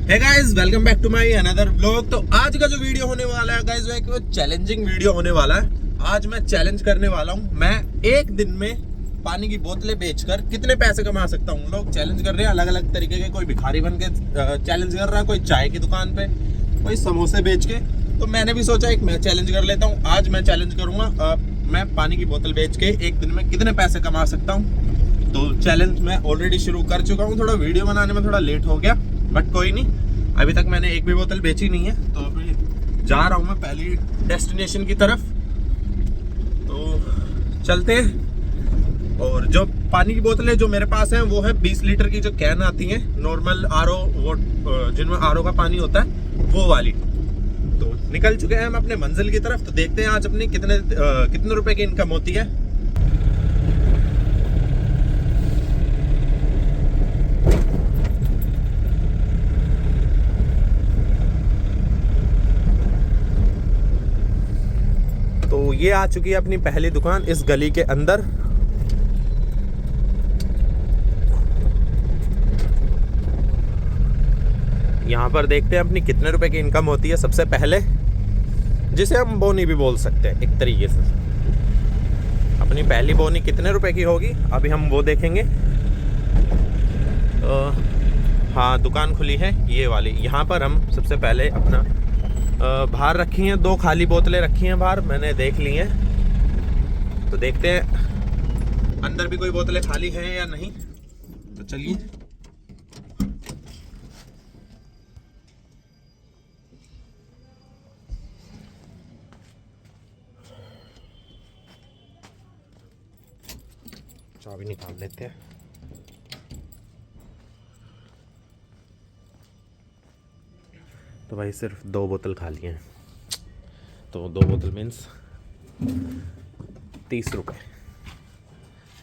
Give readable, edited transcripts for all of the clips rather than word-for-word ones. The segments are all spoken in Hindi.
Hey guys, welcome back to my another vlog. तो आज का जो वीडियो होने वाला है गाइस, वो एक चैलेंजिंग वीडियो होने वाला है। आज मैं चैलेंज करने वाला हूँ, मैं एक दिन में पानी की बोतलें बेचकर कितने पैसे कमा सकता हूँ। लोग चैलेंज कर रहे हैं अलग अलग तरीके के, कोई भिखारी बन के चैलेंज कर रहा है, कोई चाय की दुकान पे, कोई समोसे बेच के। तो मैंने भी सोचा एक मैं चैलेंज कर लेता हूँ। आज मैं चैलेंज करूँगा मैं पानी की बोतल बेच के एक दिन में कितने पैसे कमा सकता हूँ। तो चैलेंज मैं ऑलरेडी शुरू कर चुका हूँ। थोड़ा वीडियो बनाने में थोड़ा लेट हो गया, बट कोई नहीं, अभी तक मैंने एक भी बोतल बेची नहीं है। तो अभी जा रहा हूँ मैं पहली डेस्टिनेशन की तरफ। तो चलते हैं। और जो पानी की बोतलें जो मेरे पास हैं वो है 20 लीटर की जो कैन आती है नॉर्मल आरओ, वो जिनमें आरओ का पानी होता है वो वाली। तो निकल चुके हैं हम अपने मंजिल की तरफ। तो देखते हैं आज अपनी कितने रुपए की इनकम होती है। तो ये आ चुकी है अपनी पहली दुकान इस गली के अंदर। यहाँ पर देखते हैं अपनी कितने रुपए की इनकम होती है। सबसे पहले, जिसे हम बोनी भी बोल सकते हैं एक तरीके से, अपनी पहली बोनी कितने रुपए की होगी अभी हम वो देखेंगे। हाँ, दुकान खुली है ये वाली। यहाँ पर हम सबसे पहले अपना बाहर रखी हैं 2 खाली बोतलें रखी हैं बाहर, मैंने देख ली हैं। तो देखते हैं अंदर भी कोई बोतलें खाली हैं या नहीं। तो चलिए, चाबी निकाल लेते हैं। तो भाई सिर्फ 2 बोतल खाली हैं। तो 2 बोतल मीन्स 30 रुपये।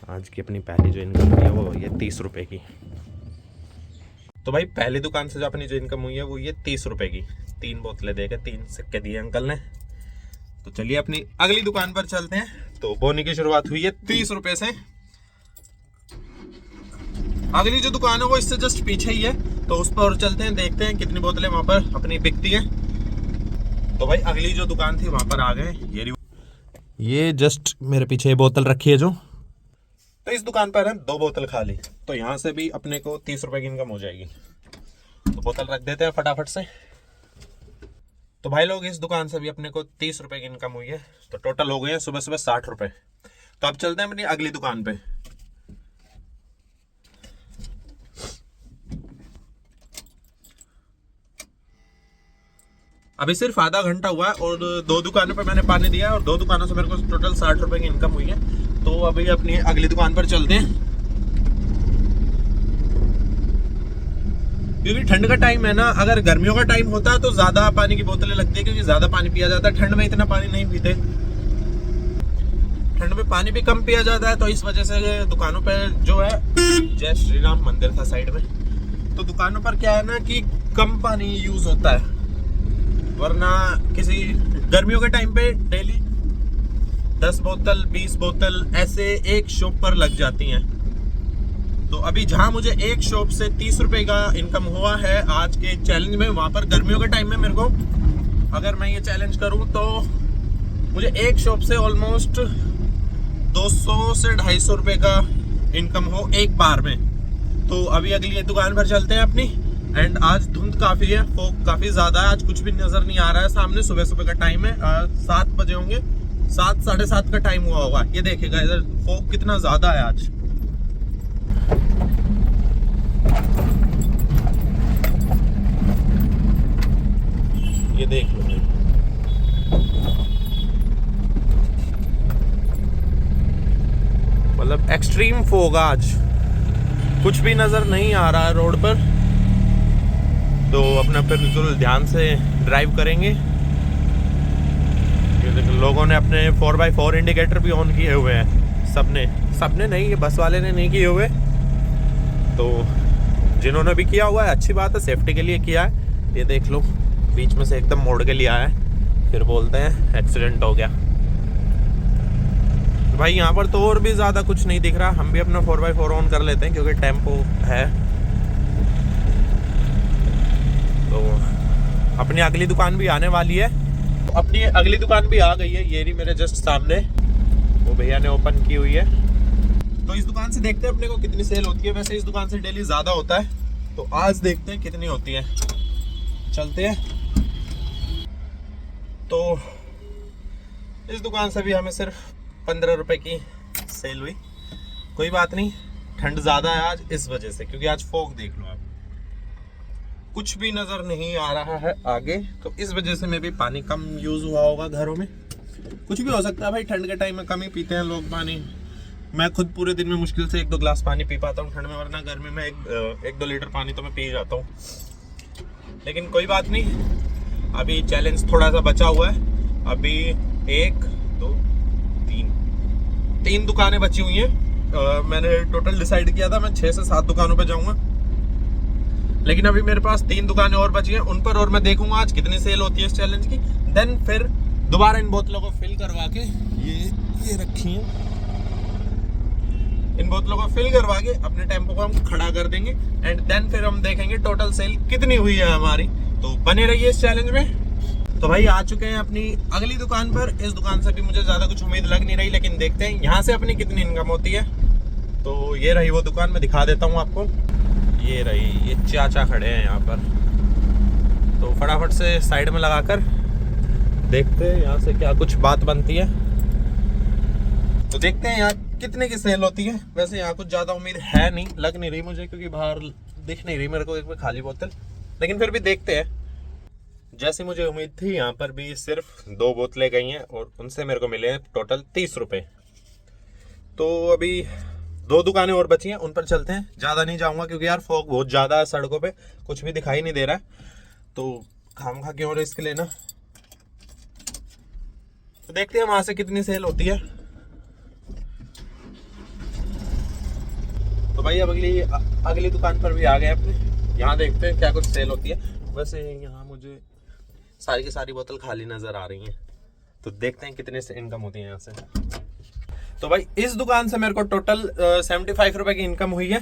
आज की अपनी पहली जो इनकम हुई है वो ये 30 रुपये की। तो भाई पहली दुकान से जो अपनी जो इनकम हुई है वो ये 30 रुपये की। 3 बोतलें देके 3 सिक्के दिए अंकल ने। तो चलिए अपनी अगली दुकान पर चलते हैं। तो बोनी की शुरुआत हुई है 30 रुपये से। अगली जो दुकान है वो इससे जस्ट पीछे ही है, तो उस पर चलते हैं, देखते हैं कितनी बोतलें वहां पर अपनी बिकती हैं। तो भाई अगली जो दुकान थी वहां पर आ गए। ये जस्ट मेरे पीछे बोतल रखी है जो। तो इस दुकान पर है 2 बोतल खाली। तो यहाँ से भी अपने को 30 रुपए की इनकम हो जाएगी। तो बोतल रख देते हैं फटाफट से। तो भाई लोग इस दुकान से भी अपने को 30 रुपए की इनकम हुई है। तो टोटल हो गए हैं सुबह सुबह 60 रुपए। तो अब चलते हैं अपनी अगली दुकान पे। अभी सिर्फ आधा घंटा हुआ है और 2 दुकानों पे मैंने पानी दिया है और 2 दुकानों से मेरे को टोटल 60 रुपए की इनकम हुई है। तो अभी अपनी अगली दुकान पर चलते हैं। क्योंकि ठंड का टाइम है ना, अगर गर्मियों का टाइम होता तो ज्यादा पानी की बोतलें लगती है, क्योंकि ज्यादा पानी पिया जाता है। ठंड में इतना पानी नहीं पीते, ठंड में पानी भी कम पिया जाता है। तो इस वजह से दुकानों पर जो है, जय श्री राम मंदिर था साइड में, तो दुकानों पर क्या है ना कि कम पानी यूज होता है। वरना किसी गर्मियों के टाइम पे डेली 10 बोतल 20 बोतल ऐसे एक शॉप पर लग जाती हैं। तो अभी जहां मुझे एक शॉप से 30 रुपए का इनकम हुआ है आज के चैलेंज में, वहां पर गर्मियों के टाइम में मेरे को, अगर मैं ये चैलेंज करूं तो मुझे एक शॉप से ऑलमोस्ट 200 से 250 रुपए का इनकम हो एक बार में। तो अभी अगली दुकान पर चलते हैं अपनी। एंड आज धुंध काफी है, फॉग काफी ज्यादा है, आज कुछ भी नजर नहीं आ रहा है सामने। सुबह सुबह का टाइम है, 7 बजे होंगे, 7 साढ़े 7 का टाइम हुआ होगा। ये देखिएगा इधर फॉग कितना ज्यादा है आज। ये देख लो, मतलब एक्सट्रीम फॉग आज, कुछ भी नजर नहीं आ रहा है रोड पर। तो अपना फिर बिल्कुल ध्यान से ड्राइव करेंगे। लोगों ने अपने 4x4 इंडिकेटर भी ऑन किए हुए हैं, सबने नहीं, ये बस वाले ने नहीं किए हुए। तो जिन्होंने भी किया हुआ है अच्छी बात है, सेफ्टी के लिए किया है। ये देख लो, बीच में से एकदम मोड़ के लिया है, फिर बोलते हैं एक्सीडेंट हो गया। भाई यहाँ पर तो और भी ज़्यादा कुछ नहीं दिख रहा। हम भी अपना 4x4 ऑन कर लेते हैं क्योंकि टेम्पो है। अपनी अगली दुकान भी आने वाली है। अपनी अगली दुकान भी आ गई है, ये रही मेरे जस्ट सामने, वो भैया ने ओपन की हुई है। तो इस दुकान से देखते हैं अपने को कितनी सेल होती है। वैसे इस दुकान से डेली ज़्यादा होता है, तो आज देखते हैं कितनी होती है। चलते हैं। तो इस दुकान से भी हमें सिर्फ 15 रुपए की सेल हुई। कोई बात नहीं, ठंड ज़्यादा है आज इस वजह से, क्योंकि आज फॉग देख लो आप, कुछ भी नज़र नहीं आ रहा है आगे, तो इस वजह से में भी पानी कम यूज़ हुआ होगा घरों में। कुछ भी हो सकता है भाई, ठंड के टाइम में कम ही पीते हैं लोग पानी। मैं खुद पूरे दिन में मुश्किल से 1-2 गिलास पानी पी पाता हूँ ठंड में, वरना गर्मी में 1-2 लीटर पानी तो मैं पी जाता हूँ। लेकिन कोई बात नहीं, अभी चैलेंज थोड़ा सा बचा हुआ है। अभी 1, 2, 3 दुकानें बची हुई हैं। मैंने टोटल डिसाइड किया था मैं 6 से 7 दुकानों पे जाऊंगा, लेकिन अभी मेरे पास 3 दुकानें और बची हैं, उन पर और मैं देखूंगा आज कितनी सेल होती है इस चैलेंज की। देन फिर दोबारा इन बोतलों को फिल करवा के, ये रखी हैं, इन बोतलों को फिल करवा के अपने टेम्पो को हम खड़ा कर देंगे एंड देन फिर हम देखेंगे टोटल सेल कितनी हुई है हमारी। तो बने रहिए इस चैलेंज में। तो भाई आ चुके हैं अपनी अगली दुकान पर। इस दुकान से भी मुझे ज़्यादा कुछ उम्मीद लग नहीं रही, लेकिन देखते हैं यहाँ से अपनी कितनी इनकम होती है। तो ये रही वो दुकान, मैं दिखा देता हूँ आपको। ये रही, ये चाचा खड़े हैं यहाँ पर, तो फटाफट से साइड में लगाकर देखते हैं यहाँ से क्या कुछ बात बनती है। तो देखते हैं यहाँ कितने की सेल होती है। वैसे यहाँ कुछ ज़्यादा उम्मीद है नहीं, लग नहीं रही मुझे, क्योंकि बाहर दिख नहीं रही मेरे को एक में खाली बोतल, लेकिन फिर भी देखते हैं। जैसी मुझे उम्मीद थी, यहाँ पर भी सिर्फ 2 बोतलें गई हैं और उनसे मेरे को मिले हैं टोटल 30 रुपये। तो अभी 2 दुकानें और बची हैं, उन पर चलते हैं। ज़्यादा नहीं जाऊँगा क्योंकि यार फॉग बहुत ज़्यादा है, सड़कों पे कुछ भी दिखाई नहीं दे रहा है, तो खामखा क्यों रिस्क लेना। तो देखते हैं वहाँ से कितनी सेल होती है। तो भाई अब अगली दुकान पर भी आ गए अपने, यहाँ देखते हैं क्या कुछ सेल होती है। वैसे यहाँ मुझे सारी की सारी बोतल खाली नज़र आ रही हैं, तो देखते हैं कितने से इनकम होती है यहाँ से। तो भाई इस दुकान से मेरे को टोटल 75 रुपये की इनकम हुई है।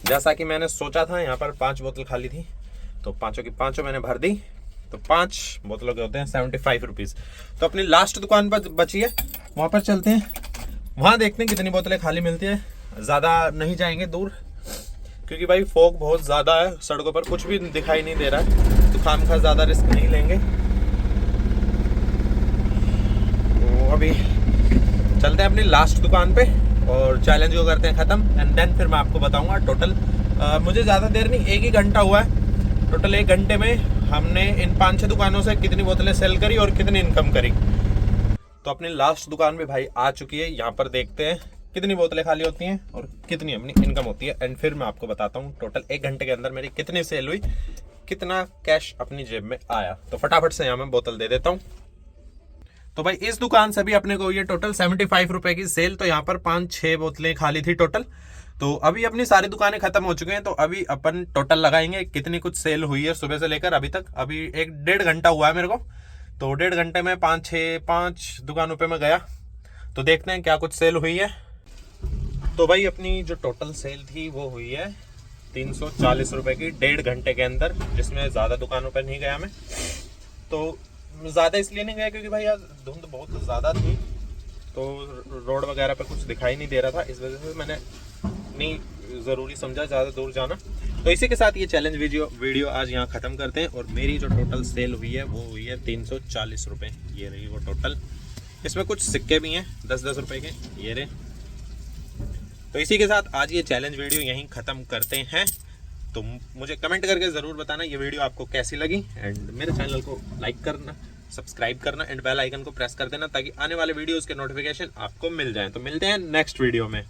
जैसा कि मैंने सोचा था, यहाँ पर 5 बोतल खाली थी, तो 5 की 5 मैंने भर दी, तो 5 बोतलों के होते हैं 75 रुपीज़। तो अपनी लास्ट दुकान पर बची है, वहाँ पर चलते हैं, वहाँ देखते हैं कितनी बोतलें खाली मिलती है। ज़्यादा नहीं जाएंगे दूर, क्योंकि भाई फॉग बहुत ज़्यादा है, सड़कों पर कुछ भी दिखाई नहीं दे रहा है, तो खामखा ज़्यादा रिस्क नहीं लेंगे। तो अभी चलते हैं अपनी लास्ट दुकान पे और चैलेंज को करते हैं ख़त्म एंड देन फिर मैं आपको बताऊंगा टोटल। मुझे ज़्यादा देर नहीं, 1 ही घंटा हुआ है। टोटल 1 घंटे में हमने इन 5-6 दुकानों से कितनी बोतलें सेल करी और कितनी इनकम करी। तो अपनी लास्ट दुकान भी भाई आ चुकी है, यहाँ पर देखते हैं कितनी बोतलें खाली होती हैं और कितनी अपनी इनकम होती है एंड फिर मैं आपको बताता हूँ टोटल 1 घंटे के अंदर मेरी कितनी सेल हुई, कितना कैश अपनी जेब में आया। तो फटाफट से यहाँ मैं बोतल दे देता हूँ। तो भाई इस दुकान से भी अपने को ये टोटल 75 रुपए की सेल, तो यहाँ पर 5-6 बोतलें खाली थी टोटल। तो अभी अपनी सारी दुकानें खत्म हो चुकी हैं, तो अभी अपन टोटल लगाएंगे कितनी कुछ सेल हुई है सुबह से लेकर अभी तक। अभी 1-1.5 घंटा हुआ है मेरे को, तो 1.5 घंटे में 5 दुकानों पे मैं गया, तो देखते हैं क्या कुछ सेल हुई है। तो भाई अपनी जो टोटल सेल थी वो हुई है 340 रुपए की 1.5 घंटे के अंदर, जिसमें ज़्यादा दुकानों पर नहीं गया मैं। तो ज़्यादा इसलिए नहीं गया क्योंकि भाई यार धुंध बहुत ज़्यादा थी, तो रोड वगैरह पे कुछ दिखाई नहीं दे रहा था, इस वजह से मैंने नहीं ज़रूरी समझा ज़्यादा दूर जाना। तो इसी के साथ ये चैलेंज वीडियो आज यहाँ ख़त्म करते हैं। और मेरी जो टोटल सेल हुई है वो हुई है 340 रुपये। ये रही वो टोटल, इसमें कुछ सिक्के भी हैं 10-10 रुपये के, ये रहे। तो इसी के साथ आज ये चैलेंज वीडियो यहीं ख़त्म करते हैं। तो मुझे कमेंट करके ज़रूर बताना ये वीडियो आपको कैसी लगी एंड मेरे चैनल को लाइक करना, सब्सक्राइब करना एंड बेल आइकन को प्रेस कर देना, ताकि आने वाले वीडियोज़ के नोटिफिकेशन आपको मिल जाएं। तो मिलते हैं नेक्स्ट वीडियो में।